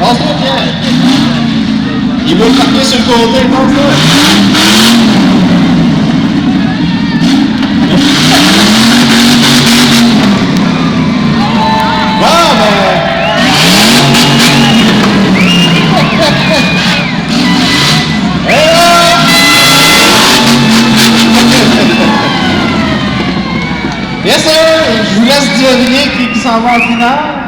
Passe-toi, Pierre. Il veut partir sur le côté, passe-toi. Bon, ben... Bien sûr, je vous laisse deviner qui s'en va en finale.